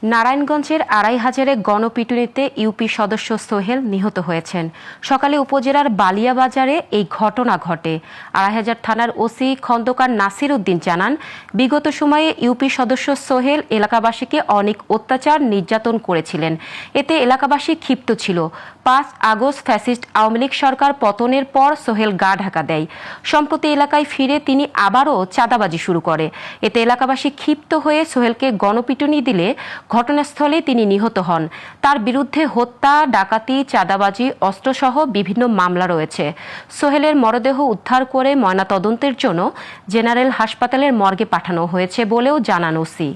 নারায়ণগঞ্জের আড়াইহাজারে গণপিটুনিতে ইউপি সদস্য সোহেল নিহত হয়েছেন। সকালে উপজেলার বালিয়াবাজারে এই ঘটনা ঘটে। আড়াইহাজার থানার ওসি খন্দকার নাসির উদ্দিন জানান, বিগত সময়ে ইউপি সদস্য সোহেল এলাকাবাসীকে অনেক অত্যাচার নির্যাতন করেছিলেন। এতে এলাকাবাসী ক্ষিপ্ত ছিল। ৫ আগস্ট ফ্যাসিস্ট আওয়ামী লীগ সরকার পতনের পর সোহেল গা ঢাকা দেয়। সম্প্রতি এলাকায় ফিরে তিনি আবারও চাঁদাবাজি শুরু করে। এতে এলাকাবাসী ক্ষিপ্ত হয়ে সোহেলকে গণপিটুনি দিলে ঘটনাস্থলে তিনি নিহত হন। তার বিরুদ্ধে হত্যা, ডাকাতি, চাঁদাবাজি, অস্ত্রসহ বিভিন্ন মামলা রয়েছে। সোহেলের মরদেহ উদ্ধার করে ময়নাতদন্তের জন্য জেনারেল হাসপাতালের মর্গে পাঠানো হয়েছে বলেও জানান ওসি।